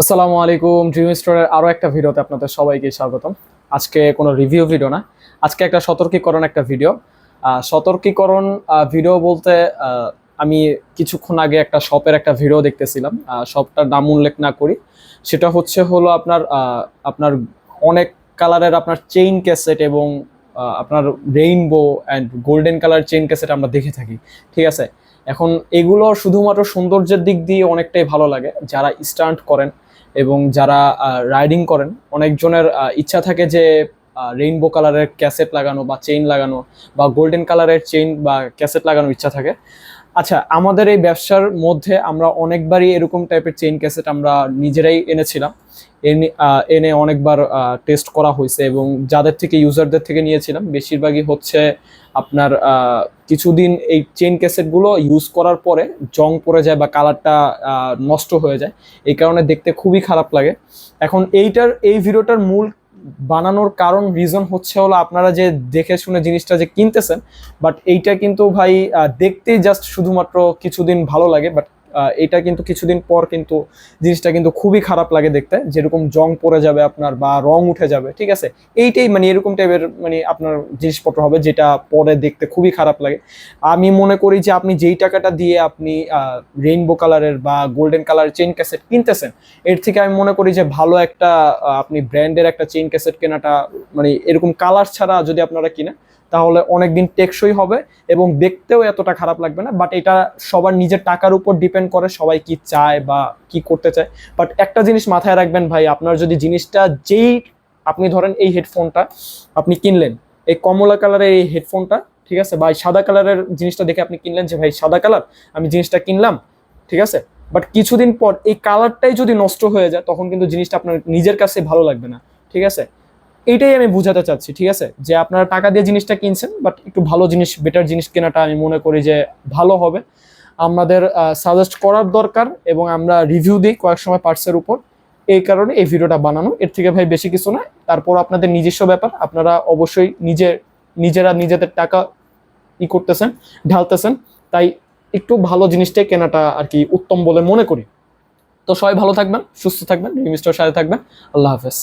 আসসালামু আলাইকুম। ড্রিম স্টোরের আরো একটা ভিডিওতে আপনাদের সবাইকে স্বাগতম। আজকে কোনো রিভিউ ভিডিও না, আজকে একটা সতর্কীকরণ একটা ভিডিও। সতর্কীকরণ ভিডিও বলতে আমি কিছুক্ষণ আগে একটা শপের একটা ভিডিও দেখতেছিলাম। শপটার নাম উল্লেখ না করি, সেটা হলো আপনার আপনার অনেক কালারের আপনার চেইন ক্যাসেট এবং আপনার rainbow and golden colour chain cassette আমরা দেখে থাকি, ঠিক আছে। এখন এগুলো শুধুমাত্র সৌন্দর্যের দিক দিয়ে অনেকটাই ভালো লাগে। যারা স্টান্ট করেন এবং যারা রাইডিং করেন, অনেকজনের ইচ্ছা থাকে যে রেইনবো কালারের ক্যাসেট লাগানো বা চেইন লাগানো বা গোল্ডেন কালারের চেইন বা ক্যাসেট লাগানোর ইচ্ছা থাকে। আচ্ছা, আমাদের এই ব্যবসার মধ্যে আমরা অনেকবারই এরকম টাইপের চেইন ক্যাসেট আমরা নিজেরাই এনেছিলাম। এনে অনেকবার টেস্ট করা হয়েছে এবং যাদের থেকে ইউজারদের থেকে নিয়েছিলাম বেশিরভাগই হচ্ছে আপনার কিছুদিন এই চেইন ক্যাসেটগুলো ইউজ করার পরে জং পড়ে যায় বা কালারটা নষ্ট হয়ে যায়। এই কারণে দেখতে খুবই খারাপ লাগে। এখন এই ভিডিওটার মূল বানানোর কারণ রিজন হলো আপনারা যে দেখে শুনে জিনিসটা যে কিনতেছেন, বাট এইটা কিন্তু ভাই দেখতেই জাস্ট শুধুমাত্র কিছুদিন ভালো লাগে, বাট এটা কিন্তু কিছুদিন পর কিন্তু জিনিসটা কিন্তু খুবই খারাপ লাগে দেখতে, যেরকম জং পড়ে যাবে আপনার বা রং উঠে যাবে, ঠিক আছে। এইটাই মানে এরকম টাইপের মানে আপনার জিনিসপত্র হবে যেটা পরে দেখতে খুবই খারাপ লাগে। আমি মনে করি যে আপনি যেই টাকাটা দিয়ে আপনি রেইনবো কালারের বা গোল্ডেন কালারের চেইন ক্যাসেট কিনতেছেন, এর থেকে আমি মনে করি যে ভালো একটা আপনি ব্র্যান্ডের একটা চেইন ক্যাসেট কেনাটা, মানে এরকম কালার ছাড়া যদি আপনারা কিনেন তাহলে অনেকদিন টেকসই হবে এবং দেখতেও এতটা খারাপ লাগবে না। বাট এটা সবার নিজের টাকার উপর ডিপেন্ড করে, সবাই কি চায় বা কি করতে চায়। বাট একটা জিনিস মাথায় রাখবেন ভাই, আপনার যদি জিনিসটা যেই আপনি ধরেন এই হেডফোনটা আপনি কিনলেন, এই কমলা কালারের এই হেডফোনটা, ঠিক আছে, বা এই সাদা কালারের জিনিসটা দেখে আপনি কিনলেন যে ভাই সাদা কালার, আমি জিনিসটা কিনলাম, ঠিক আছে। বাট কিছুদিন পর এই কালারটাই যদি নষ্ট হয়ে যায় তখন কিন্তু জিনিসটা আপনার নিজের কাছে ভালো লাগবে না, ঠিক আছে। এইটাই আমি বুঝাতে চাচ্ছি, ঠিক আছে, যে আপনারা টাকা দিয়ে জিনিসটা কিনছেন বাট একটু ভালো জিনিস, বেটার জিনিস কেনাটা আমি মনে করি যে ভালো হবে। আমাদের সাজেস্ট করার দরকার এবং আমরা রিভিউ দিই কয়েক সময় পার্টসের উপর, এই কারণে এই ভিডিওটা বানানো। এর থেকে ভাই বেশি কিছু না। তারপর আপনাদের নিজস্ব ব্যাপার, আপনারা অবশ্যই নিজেরা নিজেদের টাকা করতেছেন, ঢালতেছেন, তাই একটু ভালো জিনিসটাই কেনাটা আর কি উত্তম বলে মনে করি। তো সবাই ভালো থাকবেন, সুস্থ থাকবেন, ড্রিম স্টোরের সাথে থাকবেন। আল্লাহ হাফেজ।